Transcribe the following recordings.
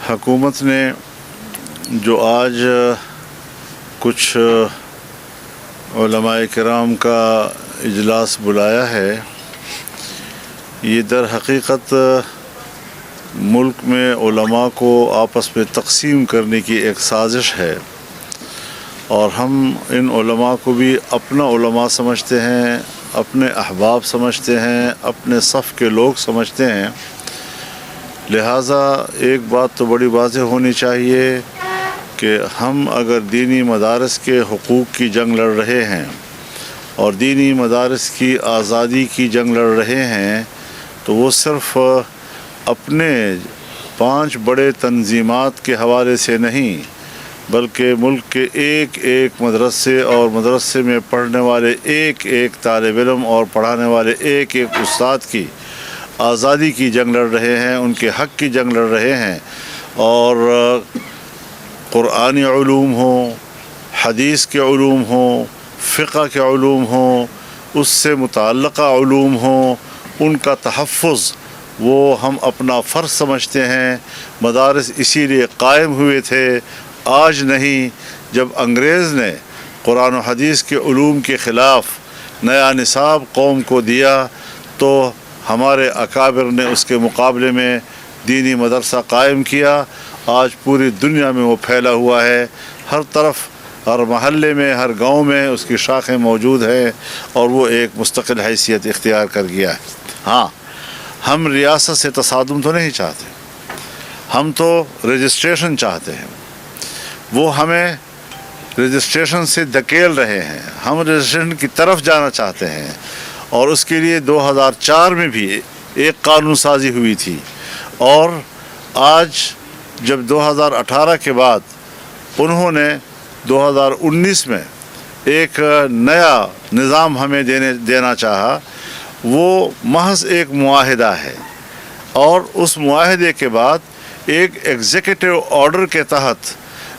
حکومت نے جو آج کچھ علماء کرام کا اجلاس بلایا ہے، یہ در حقیقت ملک میں علماء کو آپس میں تقسیم کرنے کی ایک سازش ہے، اور ہم ان علماء کو بھی اپنا علماء سمجھتے ہیں، اپنے احباب سمجھتے ہیں، اپنے صف کے لوگ سمجھتے ہیں۔ لہٰذا ایک بات تو بڑی واضح ہونی چاہیے کہ ہم اگر دینی مدارس کے حقوق کی جنگ لڑ رہے ہیں اور دینی مدارس کی آزادی کی جنگ لڑ رہے ہیں، تو وہ صرف اپنے 5 بڑے تنظیمات کے حوالے سے نہیں، بلکہ ملک کے ایک ایک مدرسے اور مدرسے میں پڑھنے والے ایک ایک طالب علم اور پڑھانے والے ایک ایک استاد کی آزادی کی جنگ لڑ رہے ہیں، ان کے حق کی جنگ لڑ رہے ہیں۔ اور قرآنی علوم ہوں، حدیث کے علوم ہوں، فقہ کے علوم ہوں، اس سے متعلقہ علوم ہوں، ان کا تحفظ وہ ہم اپنا فرض سمجھتے ہیں۔ مدارس اسی لیے قائم ہوئے تھے، آج نہیں۔ جب انگریز نے قرآن و حدیث کے علوم کے خلاف نیا نصاب قوم کو دیا، تو ہمارے اکابر نے اس کے مقابلے میں دینی مدرسہ قائم کیا۔ آج پوری دنیا میں وہ پھیلا ہوا ہے، ہر طرف، ہر محلے میں، ہر گاؤں میں اس کی شاخیں موجود ہیں، اور وہ ایک مستقل حیثیت اختیار کر گیا ہے۔ ہاں، ہم ریاست سے تصادم تو نہیں چاہتے، ہم تو رجسٹریشن چاہتے ہیں۔ وہ ہمیں رجسٹریشن سے دھکیل رہے ہیں، ہم رجسٹریشن کی طرف جانا چاہتے ہیں، اور اس کے لیے 2004 میں بھی ایک قانون سازی ہوئی تھی، اور آج جب 2018 کے بعد انہوں نے 2019 میں ایک نیا نظام ہمیں دینا چاہا، وہ محض ایک معاہدہ ہے، اور اس معاہدے کے بعد ایک ایگزیکٹو آرڈر کے تحت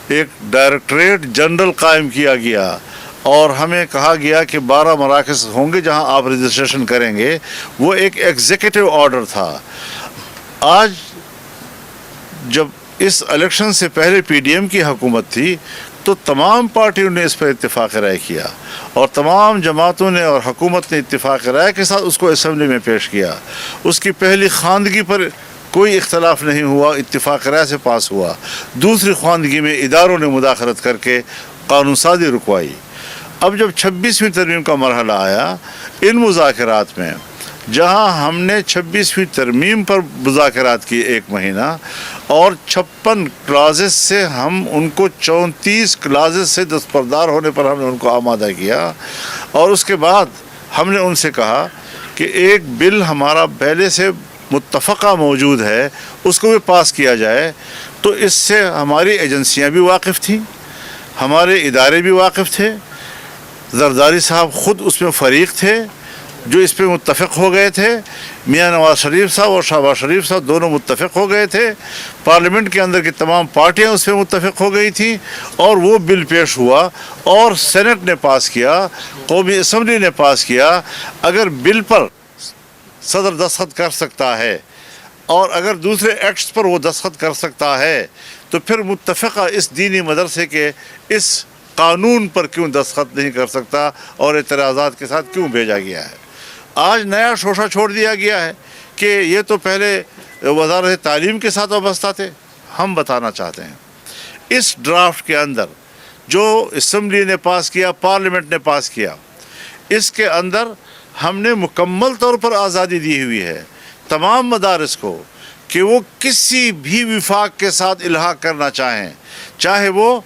ایک ڈائریکٹریٹ جنرل قائم کیا گیا، اور ہمیں کہا گیا کہ 12 مراکز ہوں گے جہاں آپ رجسٹریشن کریں گے۔ وہ ایک ایگزیکٹو آرڈر تھا۔ آج جب اس الیکشن سے پہلے پی ڈی ایم کی حکومت تھی، تو تمام پارٹیوں نے اس پر اتفاق رائے کیا، اور تمام جماعتوں نے اور حکومت نے اتفاق رائے کے ساتھ اس کو اسمبلی میں پیش کیا۔ اس کی پہلی خواندگی پر کوئی اختلاف نہیں ہوا، اتفاق رائے سے پاس ہوا۔ دوسری خواندگی میں اداروں نے مداخلت کر کے قانون سازی رکوائی۔ اب جب 26ویں ترمیم کا مرحلہ آیا، ان مذاکرات میں جہاں ہم نے 26ویں ترمیم پر مذاکرات کی 1 مہینہ، اور 56 کلازز سے ہم ان کو 34 کلازز سے دستبردار ہونے پر ہم نے ان کو آمادہ کیا، اور اس کے بعد ہم نے ان سے کہا کہ ایک بل ہمارا پہلے سے متفقہ موجود ہے، اس کو بھی پاس کیا جائے۔ تو اس سے ہماری ایجنسیاں بھی واقف تھیں، ہمارے ادارے بھی واقف تھے، زرداری صاحب خود اس میں فریق تھے جو اس پہ متفق ہو گئے تھے، میاں نواز شریف صاحب اور شہباز شریف صاحب دونوں متفق ہو گئے تھے، پارلیمنٹ کے اندر کی تمام پارٹیاں اس پہ متفق ہو گئی تھیں، اور وہ بل پیش ہوا، اور سینٹ نے پاس کیا، قومی اسمبلی نے پاس کیا۔ اگر بل پر صدر دستخط کر سکتا ہے، اور اگر دوسرے ایکٹس پر وہ دستخط کر سکتا ہے، تو پھر متفقہ اس دینی مدرسے کے اس قانون پر کیوں دستخط نہیں کر سکتا، اور اعتراضات کے ساتھ کیوں بھیجا گیا ہے؟ آج نیا شوشہ چھوڑ دیا گیا ہے کہ یہ تو پہلے وزارت تعلیم کے ساتھ وابستہ تھے۔ ہم بتانا چاہتے ہیں، اس ڈرافٹ کے اندر جو اسمبلی نے پاس کیا، پارلیمنٹ نے پاس کیا، اس کے اندر ہم نے مکمل طور پر آزادی دی ہوئی ہے تمام مدارس کو کہ وہ کسی بھی وفاق کے ساتھ الحاق کرنا چاہیں، چاہے وہ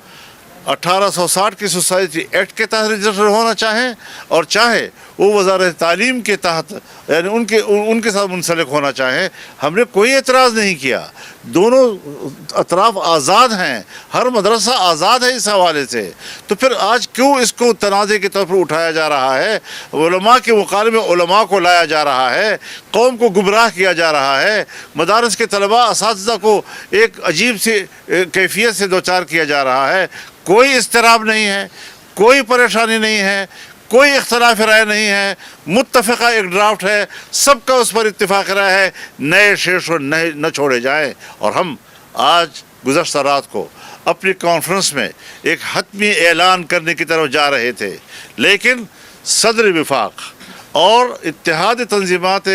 1860 کی سوسائٹی ایکٹ کے تحت رجسٹر ہونا چاہیں، اور چاہے وہ وزارت تعلیم کے تحت، یعنی ان کے ساتھ منسلک ہونا چاہیں۔ ہم نے کوئی اعتراض نہیں کیا، دونوں اطراف آزاد ہیں، ہر مدرسہ آزاد ہے اس حوالے سے۔ تو پھر آج کیوں اس کو تنازع کے طور پر اٹھایا جا رہا ہے؟ علماء کے مقابلے میں علماء کو لایا جا رہا ہے، قوم کو گمراہ کیا جا رہا ہے، مدارس کے طلباء اساتذہ کو ایک عجیب سی کیفیت سے دوچار کیا جا رہا ہے۔ کوئی اضطراب نہیں ہے، کوئی پریشانی نہیں ہے، کوئی اختلاف رائے نہیں ہے، متفقہ ایک ڈرافٹ ہے، سب کا اس پر اتفاق رائے ہے، نئے شیش نہ چھوڑے جائیں، اور ہم آج گزشتہ رات کو اپنی کانفرنس میں ایک حتمی اعلان کرنے کی طرف جا رہے تھے، لیکن صدر وفاق اور اتحاد تنظیمات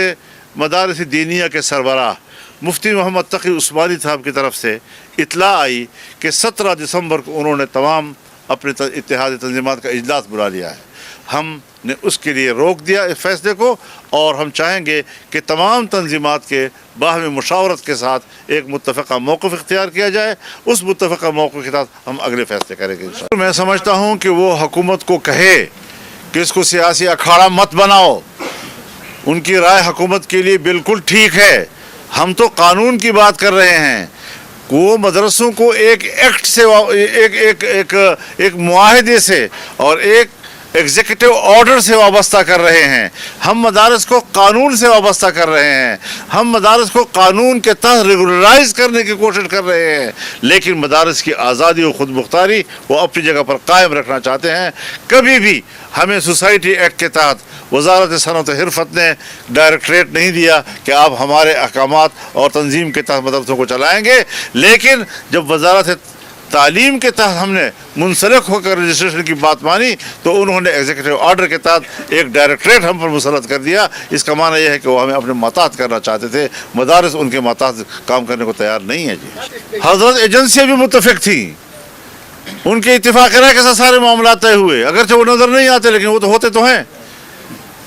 مدارس دینیہ کے سربراہ مفتی محمد تقی عثمانی صاحب کی طرف سے اطلاع آئی کہ 17 دسمبر کو انہوں نے تمام اپنے اتحاد تنظیمات کا اجلاس بلا لیا ہے۔ ہم نے اس کے لیے روک دیا اس فیصلے کو، اور ہم چاہیں گے کہ تمام تنظیمات کے باہمی مشاورت کے ساتھ ایک متفقہ موقف اختیار کیا جائے۔ اس متفقہ موقف کے ساتھ ہم اگلے فیصلے کریں گے انشاءاللہ۔ میں سمجھتا ہوں کہ وہ حکومت کو کہے کہ اس کو سیاسی اکھاڑا مت بناؤ، ان کی رائے حکومت کے لیے بالکل ٹھیک ہے۔ ہم تو قانون کی بات کر رہے ہیں، وہ مدرسوں کو ایک ایکٹ سے ایک معاہدے سے اور ایک ایگزیکٹو آرڈر سے وابستہ کر رہے ہیں۔ ہم مدارس کو قانون سے وابستہ کر رہے ہیں، ہم مدارس کو قانون کے تحت ریگولرائز کرنے کی کوشش کر رہے ہیں، لیکن مدارس کی آزادی و خود مختاری وہ اپنی جگہ پر قائم رکھنا چاہتے ہیں۔ کبھی بھی ہمیں سوسائٹی ایکٹ کے تحت وزارت صنعت و حرفت نے ڈائریکٹریٹ نہیں دیا کہ آپ ہمارے احکامات اور تنظیم کے تحت مدرسوں کو چلائیں گے، لیکن جب وزارت تعلیم کے تحت ہم نے منسلک ہو کر رجسٹریشن کی بات مانی تو انہوں نے ایگزیکٹو آرڈر کے تحت ایک ڈائریکٹریٹ ہم پر مسلط کر دیا۔ اس کا معنی یہ ہے کہ وہ ہمیں اپنے ماتحت کرنا چاہتے تھے، مدارس ان کے ماتحت کام کرنے کو تیار نہیں ہے۔ جی حضرت ایجنسیاں بھی متفق تھیں، ان کے اتفاق رائے کے ساتھ سارے معاملات طے ہوئے، اگرچہ وہ نظر نہیں آتے لیکن وہ تو ہوتے تو ہیں،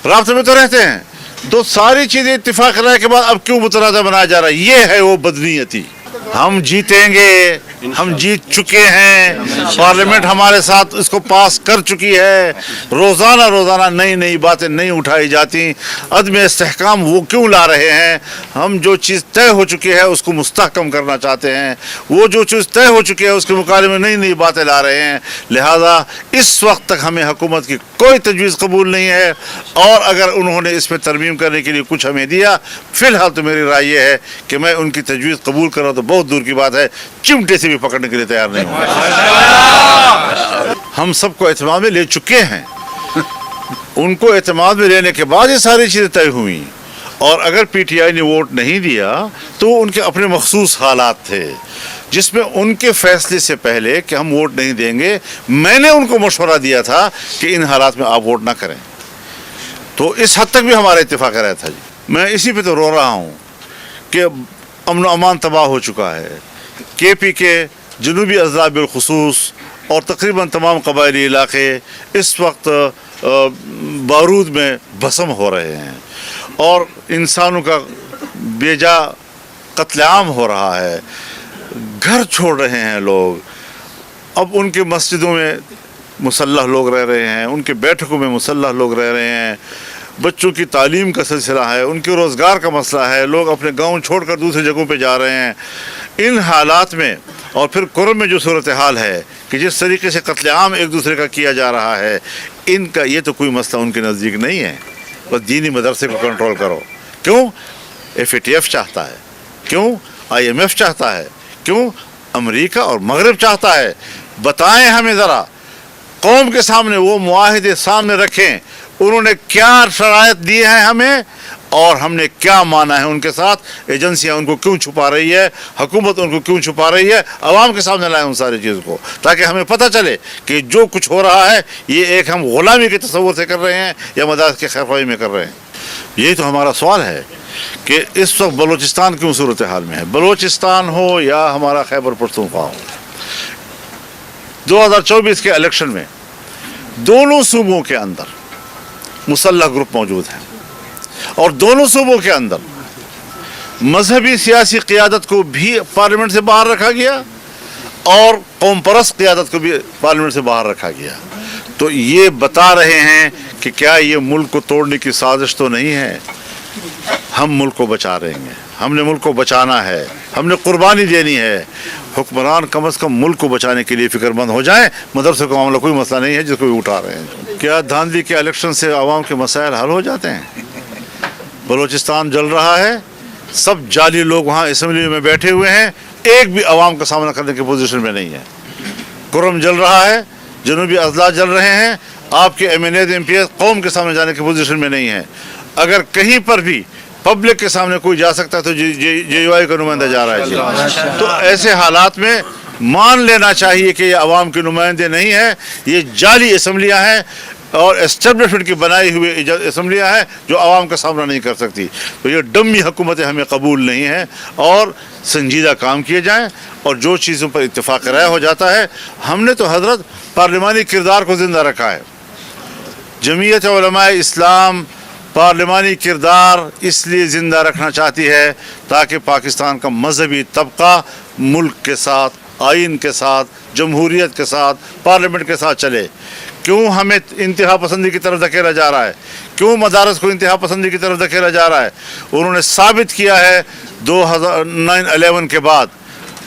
رابطے میں تو رہتے ہیں۔ تو ساری چیزیں اتفاق رائے کے بعد اب کیوں متنازع بنایا جا رہا ہے؟ یہ ہے وہ بدنیتی۔ ہم جیتیں گے، ہم جیت چکے ہیں، پارلیمنٹ ہمارے ساتھ اس کو پاس کر چکی ہے۔ روزانہ نئی نئی باتیں نہیں اٹھائی جاتی، عدم استحکام وہ کیوں لا رہے ہیں؟ ہم جو چیز طے ہو چکی ہے اس کو مستحکم کرنا چاہتے ہیں، وہ جو چیز طے ہو چکی ہے اس کے مقابلے میں نئی نئی باتیں لا رہے ہیں۔ لہذا اس وقت تک ہمیں حکومت کی کوئی تجویز قبول نہیں ہے، اور اگر انہوں نے اس میں ترمیم کرنے کے لیے کچھ ہمیں دیا، فی الحال تو میری رائے یہ ہے کہ میں ان کی تجویز قبول کروں تو بہت دور کی بات ہے، چمٹے سے بھی پکڑنے کے لیے تیار نہیں ہوں۔ ہم سب کو اعتماد میں لے چکے ہیں، ان کو اعتماد میں لینے کے بعد یہ ساری چیزیں طے ہوئیں، اور اگر پی ٹی آئی نے ووٹ نہیں دیا تو ان کے اپنے مخصوص حالات تھے جس میں ان کے فیصلے سے پہلے کہ ہم ووٹ نہیں دیں گے، میں نے ان کو مشورہ دیا تھا کہ ان حالات میں آپ ووٹ نہ کریں، تو اس حد تک بھی ہمارا اتفاق رہا تھا۔ جی میں اسی پہ تو رو رہا ہوں کہ امن و امان تباہ ہو چکا ہے۔ کے پی کے جنوبی اضلاع بالخصوص اور تقریباً تمام قبائلی علاقے اس وقت بارود میں بھسم ہو رہے ہیں، اور انسانوں کا بے جا قتل عام ہو رہا ہے، گھر چھوڑ رہے ہیں لوگ۔ اب ان کے مسجدوں میں مسلح لوگ رہ رہے ہیں، ان کے بیٹھکوں میں مسلح لوگ رہ رہے ہیں، بچوں کی تعلیم کا سلسلہ ہے، ان کے روزگار کا مسئلہ ہے، لوگ اپنے گاؤں چھوڑ کر دوسری جگہوں پہ جا رہے ہیں۔ ان حالات میں اور پھر کرم میں جو صورتحال ہے کہ جس طریقے سے قتل عام ایک دوسرے کا کیا جا رہا ہے، ان کا یہ تو کوئی مسئلہ ان کے نزدیک نہیں ہے۔ بس دینی مدرسے کو کنٹرول کرو۔ کیوں ایف اے ٹی ایف چاہتا ہے، کیوں آئی ایم ایف چاہتا ہے، کیوں امریکہ اور مغرب چاہتا ہے؟ بتائیں ہمیں ذرا، قوم کے سامنے وہ معاہدے سامنے رکھیں، انہوں نے کیا شرائط دی ہیں ہمیں اور ہم نے کیا مانا ہے ان کے ساتھ؟ ایجنسیاں ان کو کیوں چھپا رہی ہے، حکومت ان کو کیوں چھپا رہی ہے؟ عوام کے سامنے لائیں ان ساری چیزوں کو، تاکہ ہمیں پتہ چلے کہ جو کچھ ہو رہا ہے یہ ایک ہم غلامی کے تصور سے کر رہے ہیں یا مدارس کے خیرخواہی میں کر رہے ہیں۔ یہی تو ہمارا سوال ہے کہ اس وقت بلوچستان کیوں صورتحال میں ہے، بلوچستان ہو یا ہمارا خیبر پختونخوا ہو۔ 2024 کے الیکشن میں دونوں صوبوں کے اندر مسلح گروپ موجود ہیں، اور دونوں صوبوں کے اندر مذہبی سیاسی قیادت کو بھی پارلیمنٹ سے باہر رکھا گیا اور قوم پرست قیادت کو بھی پارلیمنٹ سے باہر رکھا گیا۔ تو یہ بتا رہے ہیں کہ کیا یہ ملک کو توڑنے کی سازش تو نہیں ہے؟ ہم ملک کو بچا رہے ہیں، ہم نے ملک کو بچانا ہے، ہم نے قربانی دینی ہے۔ حکمران کم از کم ملک کو بچانے کے لیے فکر مند ہو جائیں۔ مدرسے کا معاملہ کوئی مسئلہ نہیں ہے جس کو بھی اٹھا رہے ہیں۔ کیا دھاندلی کے الیکشن سے عوام کے مسائل حل ہو جاتے ہیں؟ بلوچستان جل رہا ہے، سب جعلی لوگ وہاں اسمبلی میں بیٹھے ہوئے ہیں، ایک بھی عوام کا سامنا کرنے کی پوزیشن میں نہیں ہے۔ کرم جل رہا ہے، جنوبی اضلاع جل رہے ہیں، آپ کے M N A M P S قوم کے سامنے جانے کی پوزیشن میں نہیں ہے۔ اگر کہیں پر بھی پبلک کے سامنے کوئی جا سکتا ہے تو جے یو آئی کا نمائندہ جا رہا ہے جی. تو ایسے حالات میں مان لینا چاہیے کہ یہ عوام کے نمائندے نہیں ہیں, یہ جعلی اسمبلیاں ہیں اور اسٹیبلشمنٹ کی بنائی ہوئی اسمبلیاں ہیں جو عوام کا سامنا نہیں کر سکتی. تو یہ ڈمی حکومتیں ہمیں قبول نہیں ہیں, اور سنجیدہ کام کیے جائیں, اور جو چیزوں پر اتفاق رائے ہو جاتا ہے. ہم نے تو حضرت پارلیمانی کردار کو زندہ رکھا ہے. جمعیت علماء اسلام پارلیمانی کردار اس لیے زندہ رکھنا چاہتی ہے تاکہ پاکستان کا مذہبی طبقہ ملک کے ساتھ, آئین کے ساتھ, جمہوریت کے ساتھ, پارلیمنٹ کے ساتھ چلے. کیوں ہمیں انتہا پسندی کی طرف دھکیلا جا رہا ہے؟ کیوں مدارس کو انتہا پسندی کی طرف دھکیلا جا رہا ہے؟ انہوں نے ثابت کیا ہے 2009-11 کے بعد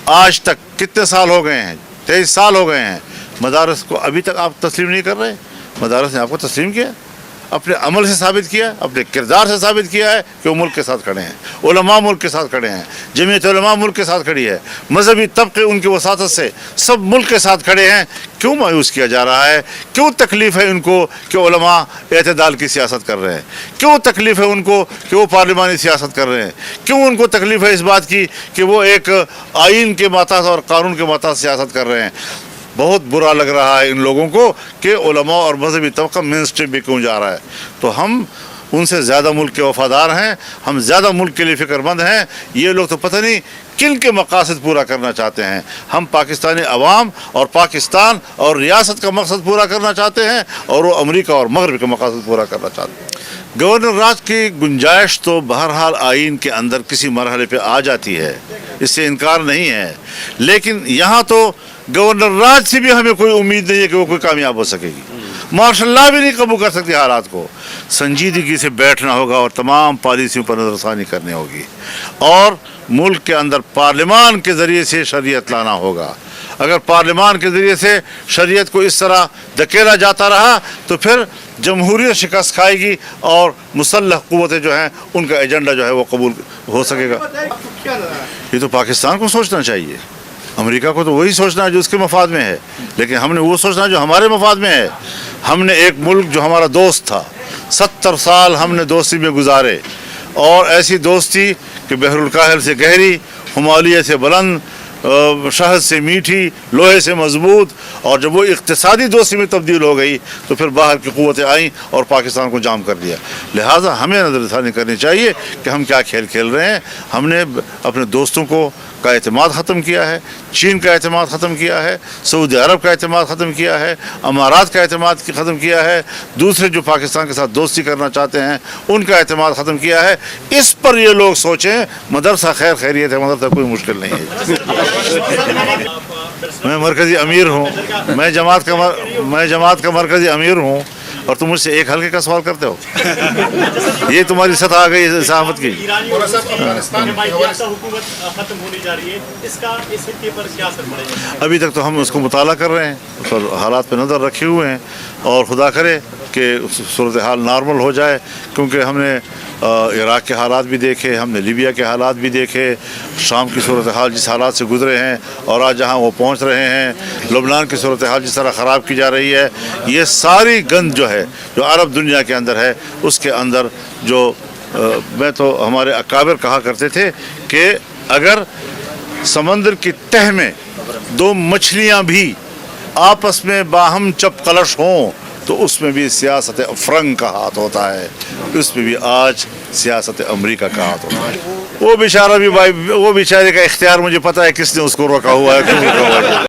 آج تک کتنے سال ہو گئے ہیں, 23 سال ہو گئے ہیں, مدارس کو ابھی تک آپ تسلیم نہیں کر رہے. مدارس نے آپ کو تسلیم کیا, اپنے عمل سے ثابت کیا, اپنے کردار سے ثابت کیا ہے کہ وہ ملک کے ساتھ کھڑے ہیں. علماء ملک کے ساتھ کھڑے ہیں, جمعیت علماء ملک کے ساتھ کھڑی ہے, مذہبی طبقے ان کی وساطت سے سب ملک کے ساتھ کھڑے ہیں. کیوں مایوس کیا جا رہا ہے؟ کیوں تکلیف ہے ان کو کہ علماء اعتدال کی سیاست کر رہے ہیں؟ کیوں تکلیف ہے ان کو کہ وہ پارلیمانی سیاست کر رہے ہیں؟ کیوں ان کو تکلیف ہے اس بات کی کہ وہ ایک آئین کے ماتحت اور قانون کے ماتحت سیاست کر رہے ہیں؟ بہت برا لگ رہا ہے ان لوگوں کو کہ علماء اور مذہبی طبقہ مین اسٹریم میں کیوں جا رہا ہے. تو ہم ان سے زیادہ ملک کے وفادار ہیں, ہم زیادہ ملک کے لیے فکر مند ہیں. یہ لوگ تو پتہ نہیں کن کے مقاصد پورا کرنا چاہتے ہیں. ہم پاکستانی عوام اور پاکستان اور ریاست کا مقصد پورا کرنا چاہتے ہیں, اور وہ امریکہ اور مغرب کا مقاصد پورا کرنا چاہتے ہیں. گورنر راج کی گنجائش تو بہرحال آئین کے اندر کسی مرحلے پہ آ جاتی ہے, اس سے انکار نہیں ہے. لیکن یہاں تو گورنر راج سے بھی ہمیں کوئی امید نہیں ہے کہ وہ کوئی کامیاب ہو سکے گی. مارشل لا بھی نہیں قبول کر سکتی حالات کو. سنجیدگی سے بیٹھنا ہوگا اور تمام پالیسیوں پر نظر ثانی کرنی ہوگی, اور ملک کے اندر پارلیمان کے ذریعے سے شریعت لانا ہوگا. اگر پارلیمان کے ذریعے سے شریعت کو اس طرح دھکیلا جاتا رہا تو پھر جمہوریت شکست کھائے گی, اور مسلح قوتیں جو ہیں ان کا ایجنڈا جو ہے وہ قبول ہو سکے گا. یہ تو پاکستان کو سوچنا چاہیے. امریکہ کو تو وہی سوچنا ہے جو اس کے مفاد میں ہے, لیکن ہم نے وہ سوچنا جو ہمارے مفاد میں ہے. ہم نے ایک ملک جو ہمارا دوست تھا, 70 سال ہم نے دوستی میں گزارے, اور ایسی دوستی کہ بحر الکاہل سے گہری, ہمالیہ سے بلند, شہد سے میٹھی, لوہے سے مضبوط. اور جب وہ اقتصادی دوستی میں تبدیل ہو گئی تو پھر باہر کی قوتیں آئیں اور پاکستان کو جام کر دیا. لہٰذا ہمیں نظر ثانی کرنی چاہیے کہ ہم کیا کھیل کھیل رہے ہیں. ہم نے اپنے دوستوں کا اعتماد ختم کیا ہے, چین کا اعتماد ختم کیا ہے, سعودی عرب کا اعتماد ختم کیا ہے, امارات کا اعتماد ختم کیا ہے, دوسرے جو پاکستان کے ساتھ دوستی کرنا چاہتے ہیں ان کا اعتماد ختم کیا ہے. اس پر یہ لوگ سوچیں. مدرسہ خیر خیریت ہے, مدرسہ کوئی مشکل نہیں ہے. میں مرکزی امیر ہوں, میں جماعت کا مرکزی امیر ہوں, اور تم مجھ سے ایک حلقے کا سوال کرتے ہو. یہ تمہاری سطح آ گئی صحافت کی. ابھی تک تو ہم اس کو مطالعہ کر رہے ہیں, اس پر حالات پہ نظر رکھے ہوئے ہیں, اور خدا کرے کہ صورتحال نارمل ہو جائے. کیونکہ ہم نے عراق کے حالات بھی دیکھے, ہم نے لیبیا کے حالات بھی دیکھے, شام کی صورتحال جس حالات سے گزرے ہیں اور آج جہاں وہ پہنچ رہے ہیں, لبنان کی صورتحال جس طرح خراب کی جا رہی ہے. یہ ساری گند جو ہے جو عرب دنیا کے اندر ہے, اس کے اندر جو میں تو ہمارے اکابر کہا کرتے تھے کہ اگر سمندر کی تہ میں 2 مچھلیاں بھی آپس میں باہم چپ کلش ہوں تو اس میں بھی سیاست افرنگ کا ہاتھ ہوتا ہے, اس میں بھی آج سیاست امریکہ کا ہاتھ ہوتا ہے. وہ بیچارہ بھی وہ بیچارے کا اختیار مجھے پتہ ہے کس نے اس کو روکا ہوا ہے, کیوں روکا ہوا ہے.